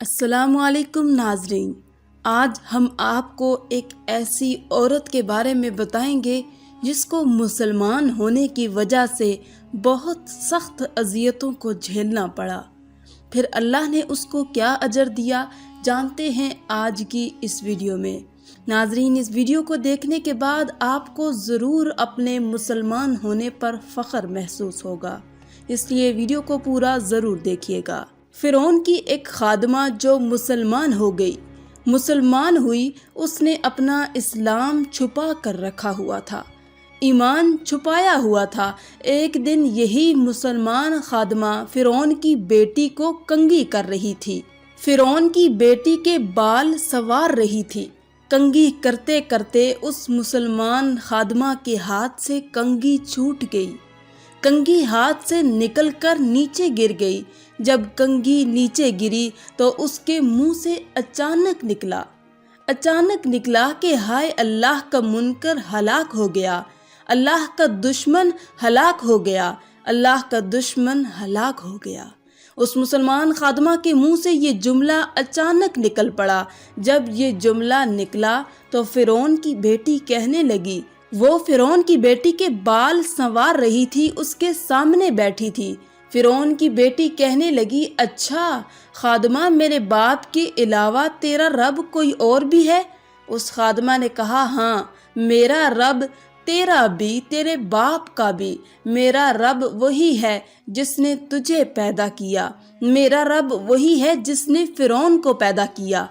السلام علیکم ناظرین، آج ہم آپ کو ایک ایسی عورت کے بارے میں بتائیں گے جس کو مسلمان ہونے کی وجہ سے بہت سخت اذیتوں کو جھیلنا پڑا، پھر اللہ نے اس کو کیا اجر دیا جانتے ہیں آج کی اس ویڈیو میں۔ ناظرین، اس ویڈیو کو دیکھنے کے بعد آپ کو ضرور اپنے مسلمان ہونے پر فخر محسوس ہوگا، اس لیے ویڈیو کو پورا ضرور دیکھیے گا۔ فرعون کی ایک خادمہ جو مسلمان ہوئی، اس نے اپنا اسلام چھپا کر رکھا ہوا تھا، ایمان چھپایا ہوا تھا۔ ایک دن یہی مسلمان خادمہ فرعون کی بیٹی کو کنگھی کر رہی تھی، فرعون کی بیٹی کے بال سنوار رہی تھی۔ کنگھی کرتے کرتے اس مسلمان خادمہ کے ہاتھ سے کنگھی چھوٹ گئی، کنگھی ہاتھ سے نکل کر نیچے گر گئی۔ جب کنگھی نیچے گری تو اس کے منہ سے اچانک نکلا کہ ہائے، اللہ کا منکر ہلاک ہو گیا، اللہ کا دشمن ہلاک ہو گیا، اللہ کا دشمن ہلاک ہو گیا۔ اس مسلمان خادمہ کے منہ سے یہ جملہ اچانک نکل پڑا۔ جب یہ جملہ نکلا تو فرعون کی بیٹی کہنے لگی، وہ فرعون کی بیٹی کے بال سنوار رہی تھی، اس کے سامنے بیٹھی تھی۔ فرعون کی بیٹی کہنے لگی، اچھا خادمہ، میرے باپ کے علاوہ تیرا رب کوئی اور بھی ہے؟ اس خادمہ نے کہا، ہاں، میرا رب تیرا بھی، تیرے باپ کا بھی۔ میرا رب وہی ہے جس نے تجھے پیدا کیا، میرا رب وہی ہے جس نے فرعون کو پیدا کیا،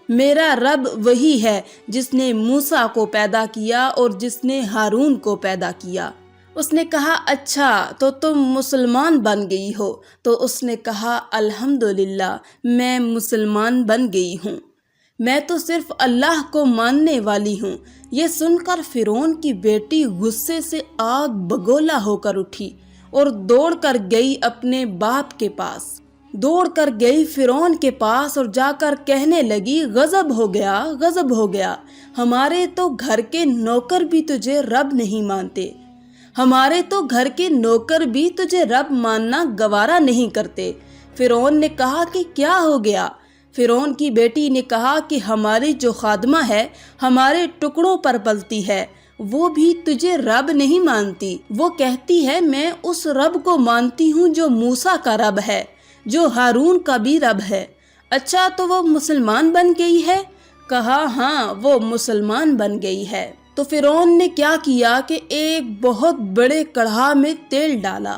میرا رب وہی ہے جس نے موسیٰ کو پیدا کیا اور جس نے ہارون کو پیدا کیا۔ اس نے کہا، اچھا تو تم مسلمان بن گئی ہو؟ تو اس نے کہا، الحمدللہ، میں مسلمان بن گئی ہوں، میں تو صرف اللہ کو ماننے والی ہوں۔ یہ سن کر فرعون کی بیٹی غصے سے آگ بگولا ہو کر اٹھی اور دوڑ کر گئی اپنے باپ کے پاس، دوڑ کر گئی فرعون کے پاس اور جا کر کہنے لگی، غضب ہو گیا، ہمارے تو گھر کے نوکر بھی تجھے رب نہیں مانتے، ہمارے تو گھر کے نوکر بھی تجھے رب ماننا گوارا نہیں کرتے۔ فرعون نے کہا کہ کیا ہو گیا؟ فرعون کی بیٹی نے کہا کہ ہماری جو خادمہ ہے ہمارے ٹکڑوں پر پلتی ہے، وہ بھی تجھے رب نہیں مانتی، وہ کہتی ہے میں اس رب کو مانتی ہوں جو موسیٰ کا رب ہے، جو ہارون کا بھی رب ہے۔ اچھا تو وہ مسلمان بن گئی ہے؟ کہا، ہاں، وہ مسلمان بن گئی ہے۔ تو فرعون نے کیا کیا کہ ایک بہت بڑے کڑھا میں تیل ڈالا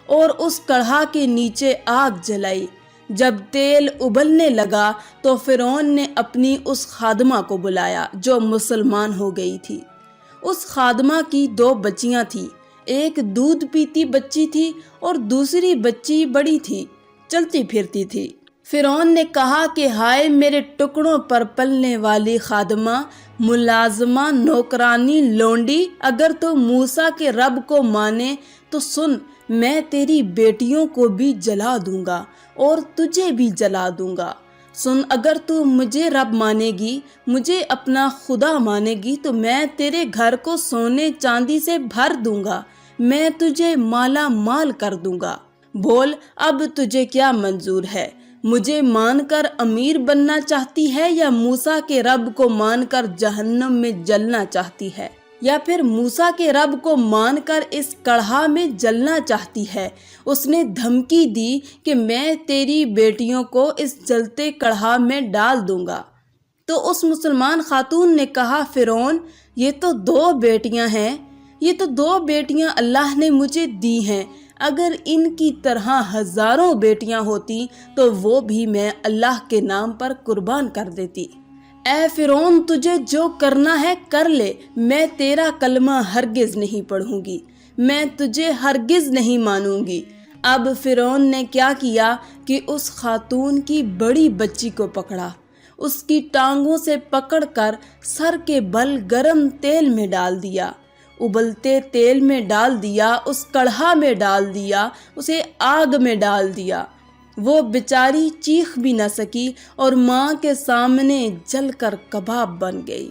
اور اس کڑھا کے نیچے آگ جلائی۔ جب تیل ابلنے لگا تو فرعون نے اپنی اس خادمہ کو بلایا جو مسلمان ہو گئی تھی۔ اس خادمہ کی 2 بچیاں تھیں، ایک دودھ پیتی بچی تھی اور دوسری بچی بڑی تھی، چلتی پھرتی تھی۔ فرعون نے کہا کہ ہائے، میرے ٹکڑوں پر پلنے والی خادمہ، ملازمہ، نوکرانی، لونڈی، اگر تو موسیٰ کے رب کو مانے تو سن، میں تیری بیٹیوں کو بھی جلا دوں گا اور تجھے بھی جلا دوں گا۔ سن، اگر تو مجھے رب مانے گی، مجھے اپنا خدا مانے گی، تو میں تیرے گھر کو سونے چاندی سے بھر دوں گا، میں تجھے مالا مال کر دوں گا۔ بول، اب تجھے کیا منظور ہے؟ مجھے مان کر امیر بننا چاہتی ہے یا موسیٰ کے رب کو مان کر جہنم میں جلنا چاہتی ہے، یا پھر موسیٰ کے رب کو مان کر اس کڑھا میں جلنا چاہتی ہے؟ اس نے دھمکی دی کہ میں تیری بیٹیوں کو اس جلتے کڑھا میں ڈال دوں گا۔ تو اس مسلمان خاتون نے کہا، فرعون، یہ تو 2 بیٹیاں ہیں، یہ تو 2 بیٹیاں اللہ نے مجھے دی ہیں، اگر ان کی طرح ہزاروں بیٹیاں ہوتی تو وہ بھی میں اللہ کے نام پر قربان کر دیتی۔ اے فرعون، تجھے جو کرنا ہے کر لے، میں تیرا کلمہ ہرگز نہیں پڑھوں گی، میں تجھے ہرگز نہیں مانوں گی۔ اب فرعون نے کیا کیا کہ اس خاتون کی بڑی بچی کو پکڑا، اس کی ٹانگوں سے پکڑ کر سر کے بل گرم تیل میں ڈال دیا، ابلتے تیل میں ڈال دیا، اس کڑھا میں ڈال دیا، اسے آگ میں ڈال دیا۔ وہ بیچاری چیخ بھی نہ سکی اور ماں کے سامنے جل کر کباب بن گئی۔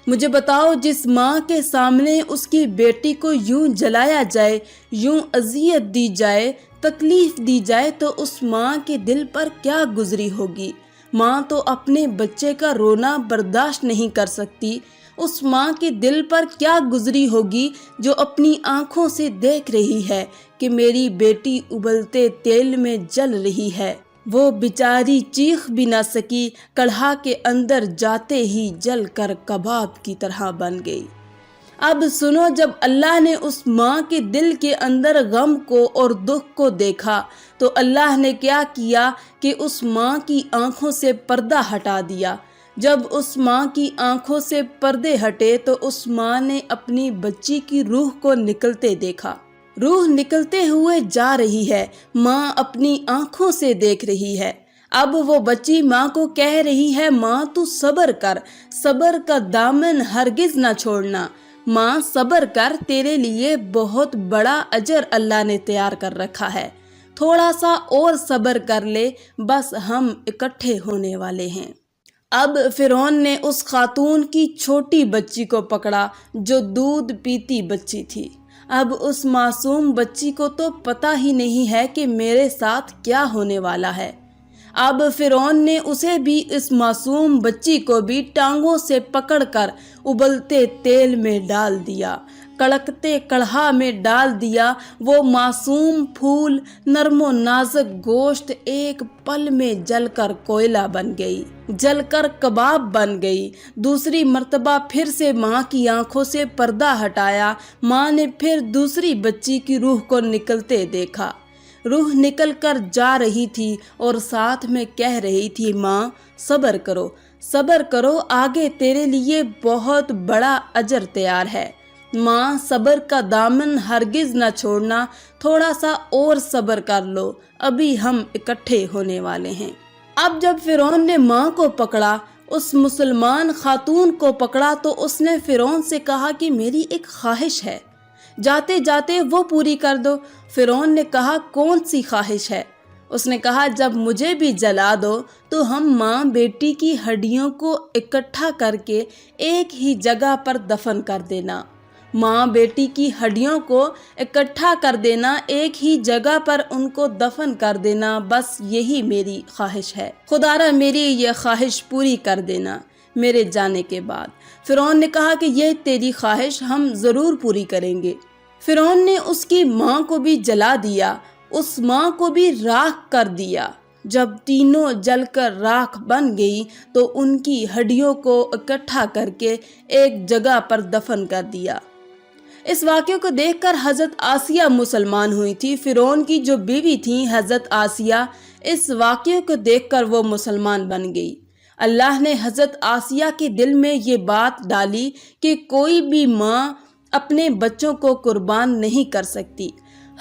مجھے بتاؤ، جس ماں کے سامنے اس کی بیٹی کو یوں جلایا جائے، یوں اذیت دی جائے، تکلیف دی جائے، تو اس ماں کے دل پر کیا گزری ہوگی؟ ماں تو اپنے بچے کا رونا برداشت نہیں کر سکتی، اس ماں کے دل پر کیا گزری ہوگی جو اپنی آنکھوں سے دیکھ رہی ہے کہ میری بیٹی ابلتے تیل میں جل رہی ہے۔ وہ بیچاری چیخ بھی نہ سکی، کڑھا کے اندر جاتے ہی جل کر کباب کی طرح بن گئی۔ اب سنو، جب اللہ نے اس ماں کے دل کے اندر غم کو اور دکھ کو دیکھا تو اللہ نے کیا کیا کہ اس ماں کی آنکھوں سے پردہ ہٹا دیا۔ جب اس ماں کی آنکھوں سے پردے ہٹے تو اس ماں نے اپنی بچی کی روح کو نکلتے دیکھا۔ روح نکلتے ہوئے جا رہی ہے، ماں اپنی آنکھوں سے دیکھ رہی ہے۔ اب وہ بچی ماں کو کہہ رہی ہے، ماں تو صبر کر، صبر کا دامن ہرگز نہ چھوڑنا، ماں صبر کر، تیرے لیے بہت بڑا اجر اللہ نے تیار کر رکھا ہے، تھوڑا سا اور صبر کر لے، بس ہم اکٹھے ہونے والے ہیں۔ اب فرعون نے اس خاتون کی چھوٹی بچی کو پکڑا جو دودھ پیتی بچی تھی۔ اب اس معصوم بچی کو تو پتہ ہی نہیں ہے کہ میرے ساتھ کیا ہونے والا ہے۔ اب فرعون نے اسے بھی، اس معصوم بچی کو بھی ٹانگوں سے پکڑ کر ابلتے تیل میں ڈال دیا، کڑکتے کڑھا میں ڈال دیا۔ وہ معصوم پھول، نرم و نازک گوشت ایک پل میں جل کر کوئلہ بن گئی، جل کر کباب بن گئی۔ دوسری مرتبہ پھر سے ماں کی آنکھوں سے پردہ ہٹایا، ماں نے پھر دوسری بچی کی روح کو نکلتے دیکھا۔ روح نکل کر جا رہی تھی اور ساتھ میں کہہ رہی تھی، ماں صبر کرو، صبر کرو، آگے تیرے لیے بہت بڑا اجر تیار ہے، ماں صبر کا دامن ہرگز نہ چھوڑنا، تھوڑا سا اور صبر کر لو، ابھی ہم اکٹھے ہونے والے ہیں۔ اب جب فرعون نے ماں کو پکڑا، اس مسلمان خاتون کو پکڑا، تو اس نے فرعون سے کہا کہ میری ایک خواہش ہے، جاتے جاتے وہ پوری کر دو۔ فرعون نے کہا، کون سی خواہش ہے؟ اس نے کہا، جب مجھے بھی جلا دو تو ہم ماں بیٹی کی ہڈیوں کو اکٹھا کر کے ایک ہی جگہ پر دفن کر دینا، ماں بیٹی کی ہڈیوں کو اکٹھا کر دینا، ایک ہی جگہ پر ان کو دفن کر دینا، بس یہی میری خواہش ہے، خدارا میری یہ خواہش پوری کر دینا میرے جانے کے بعد۔ فرعون نے کہا کہ یہ تیری خواہش ہم ضرور پوری کریں گے۔ فرعون نے اس کی ماں کو بھی جلا دیا، اس ماں کو بھی راکھ کر دیا۔ جب تینوں جل کر راکھ بن گئی تو ان کی ہڈیوں کو اکٹھا کر کے ایک جگہ پر دفن کر دیا۔ اس واقعے کو دیکھ کر حضرت آسیہ مسلمان ہوئی تھی۔ فرعون کی جو بیوی تھی حضرت آسیہ، اس واقعے کو دیکھ کر وہ مسلمان بن گئی۔ اللہ نے حضرت آسیہ کے دل میں یہ بات ڈالی کہ کوئی بھی ماں اپنے بچوں کو قربان نہیں کر سکتی،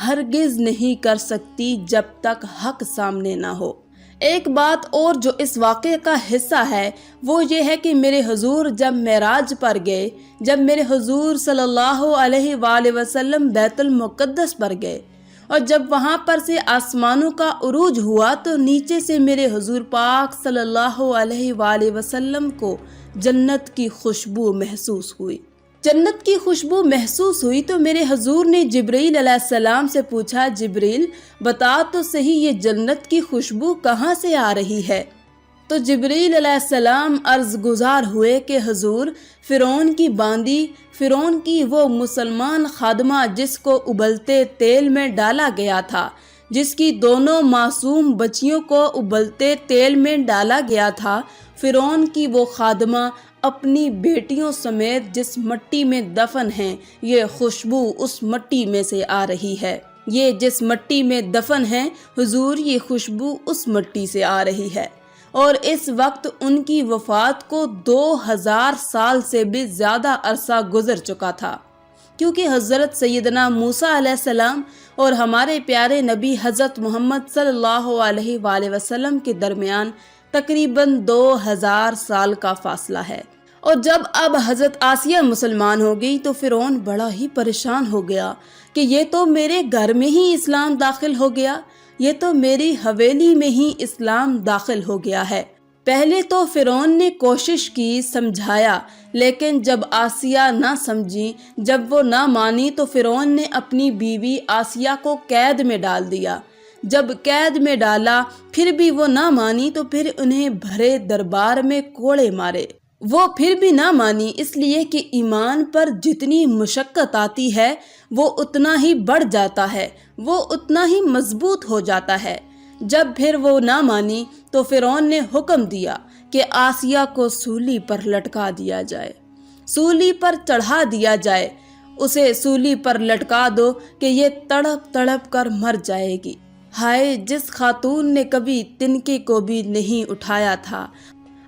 ہرگز نہیں کر سکتی جب تک حق سامنے نہ ہو۔ ایک بات اور جو اس واقعے کا حصہ ہے وہ یہ ہے کہ میرے حضور جب معراج پر گئے، جب میرے حضور صلی اللہ علیہ وآلہ وسلم بیت المقدس پر گئے اور جب وہاں پر سے آسمانوں کا عروج ہوا تو نیچے سے میرے حضور پاک صلی اللہ علیہ وآلہ وسلم کو جنت کی خوشبو محسوس ہوئی۔ جنت کی خوشبو محسوس ہوئی تو میرے حضور نے جبرائیل علیہ السلام سے پوچھا، جبرائیل بتا تو صحیح یہ جنت کی خوشبو کہاں سے آ رہی ہے؟ تو جبرائیل علیہ السلام عرض گزار ہوئے کہ حضور، فرعون کی باندی، فرعون کی وہ مسلمان خادمہ جس کو ابلتے تیل میں ڈالا گیا تھا، جس کی دونوں معصوم بچیوں کو ابلتے تیل میں ڈالا گیا تھا، فرعون کی وہ خادمہ اپنی بیٹیوں سمیت جس مٹی میں دفن ہیں، یہ خوشبو اس مٹی میں سے آ رہی ہے۔ یہ جس مٹی میں دفن ہیں حضور، یہ خوشبو اس مٹی سے آ رہی ہے۔ اور اس وقت ان کی وفات کو 2000 سال سے بھی زیادہ عرصہ گزر چکا تھا، کیونکہ حضرت سیدنا موسیٰ علیہ السلام اور ہمارے پیارے نبی حضرت محمد صلی اللہ علیہ وآلہ وسلم کے درمیان تقریباً 2000 سال کا فاصلہ ہے۔ اور جب اب حضرت آسیہ مسلمان ہو گئی تو فرعون بڑا ہی پریشان ہو گیا کہ یہ تو میرے گھر میں ہی اسلام داخل ہو گیا، یہ تو میری حویلی میں ہی اسلام داخل ہو گیا ہے۔ پہلے تو فرعون نے کوشش کی، سمجھایا، لیکن جب آسیہ نہ سمجھی، جب وہ نہ مانی تو فرعون نے اپنی بیوی آسیہ کو قید میں ڈال دیا۔ جب قید میں ڈالا پھر بھی وہ نہ مانی تو پھر انہیں بھرے دربار میں کوڑے مارے۔ وہ پھر بھی نہ مانی اس لیے کہ ایمان پر جتنی مشقت آتی ہے وہ اتنا ہی بڑھ جاتا ہے، وہ اتنا ہی مضبوط ہو جاتا ہے۔ جب پھر وہ نہ مانی تو فرعون نے حکم دیا کہ آسیہ کو سولی پر لٹکا دیا جائے، سولی پر چڑھا دیا جائے، اسے سولی پر لٹکا دو کہ یہ تڑپ تڑپ کر مر جائے گی۔ ہائے جس خاتون نے کبھی تنکے کو بھی نہیں اٹھایا تھا،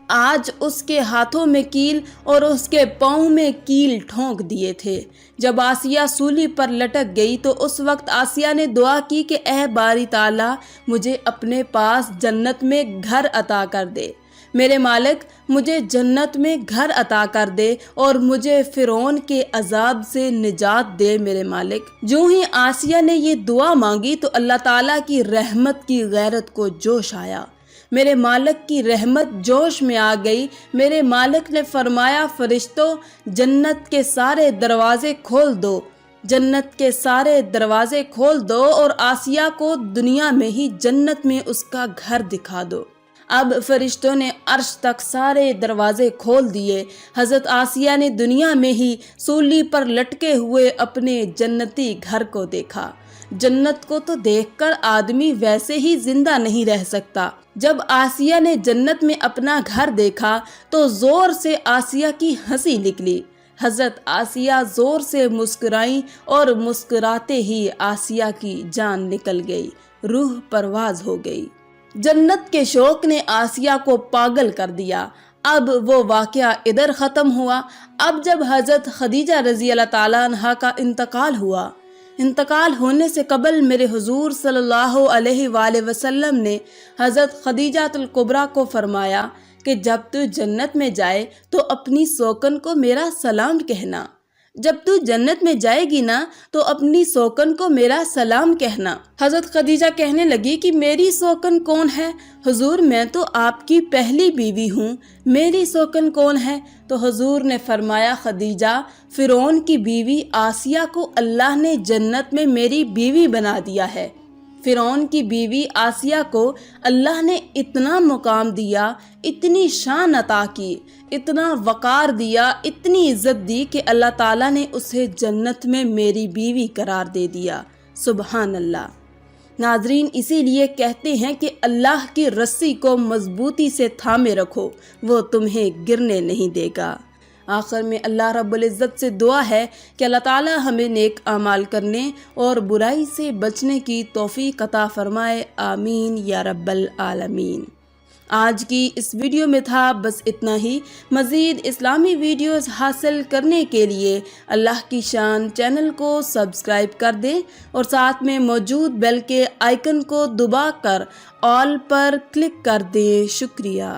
آج اس کے ہاتھوں میں کیل اور اس کے پاؤں میں کیل ٹھونک دیے تھے۔ جب آسیہ سولی پر لٹک گئی تو اس وقت آسیہ نے دعا کی کہ اے باری تعالیٰ مجھے اپنے پاس جنت میں گھر عطا کر دے، میرے مالک مجھے جنت میں گھر عطا کر دے اور مجھے فرعون کے عذاب سے نجات دے میرے مالک۔ جو ہی آسیہ نے یہ دعا مانگی تو اللہ تعالیٰ کی رحمت کی غیرت کو جوش آیا، میرے مالک کی رحمت جوش میں آ گئی۔ میرے مالک نے فرمایا فرشتوں جنت کے سارے دروازے کھول دو، جنت کے سارے دروازے کھول دو اور آسیہ کو دنیا میں ہی جنت میں اس کا گھر دکھا دو۔ اب فرشتوں نے عرش تک سارے دروازے کھول دیے۔ حضرت آسیہ نے دنیا میں ہی سولی پر لٹکے ہوئے اپنے جنتی گھر کو دیکھا۔ جنت کو تو دیکھ کر آدمی ویسے ہی زندہ نہیں رہ سکتا۔ جب آسیہ نے جنت میں اپنا گھر دیکھا تو زور سے آسیہ کی ہنسی نکلی۔ حضرت آسیہ زور سے مسکرائیں اور مسکراتے ہی آسیہ کی جان نکل گئی، روح پرواز ہو گئی۔ جنت کے شوق نے آسیہ کو پاگل کر دیا۔ اب وہ واقعہ ادھر ختم ہوا۔ اب جب حضرت خدیجہ رضی اللہ تعالیٰ عنہا کا انتقال ہوا، انتقال ہونے سے قبل میرے حضور صلی اللہ علیہ وآلہ وسلم نے حضرت خدیجہ الکبریٰ کو فرمایا کہ جب تو جنت میں جائے تو اپنی سوکن کو میرا سلام کہنا، جب تو جنت میں جائے گی نا تو اپنی سوکن کو میرا سلام کہنا۔ حضرت خدیجہ کہنے لگی کہ میری سوکن کون ہے؟ حضور میں تو آپ کی پہلی بیوی ہوں، میری سوکن کون ہے؟ تو حضور نے فرمایا خدیجہ فرعون کی بیوی آسیہ کو اللہ نے جنت میں میری بیوی بنا دیا ہے۔ فرعون کی بیوی آسیہ کو اللہ نے اتنا مقام دیا، اتنی شان عطا کی، اتنا وقار دیا، اتنی عزت دی کہ اللہ تعالیٰ نے اسے جنت میں میری بیوی قرار دے دیا۔ سبحان اللہ۔ ناظرین اسی لیے کہتے ہیں کہ اللہ کی رسی کو مضبوطی سے تھامے رکھو، وہ تمہیں گرنے نہیں دے گا۔ آخر میں اللہ رب العزت سے دعا ہے کہ اللہ تعالی ہمیں نیک اعمال کرنے اور برائی سے بچنے کی توفیق عطا فرمائے، آمین یا رب العالمین۔ آج کی اس ویڈیو میں تھا بس اتنا ہی۔ مزید اسلامی ویڈیوز حاصل کرنے کے لیے اللہ کی شان چینل کو سبسکرائب کر دیں اور ساتھ میں موجود بیل کے آئیکن کو دبا کر آل پر کلک کر دیں۔ شکریہ۔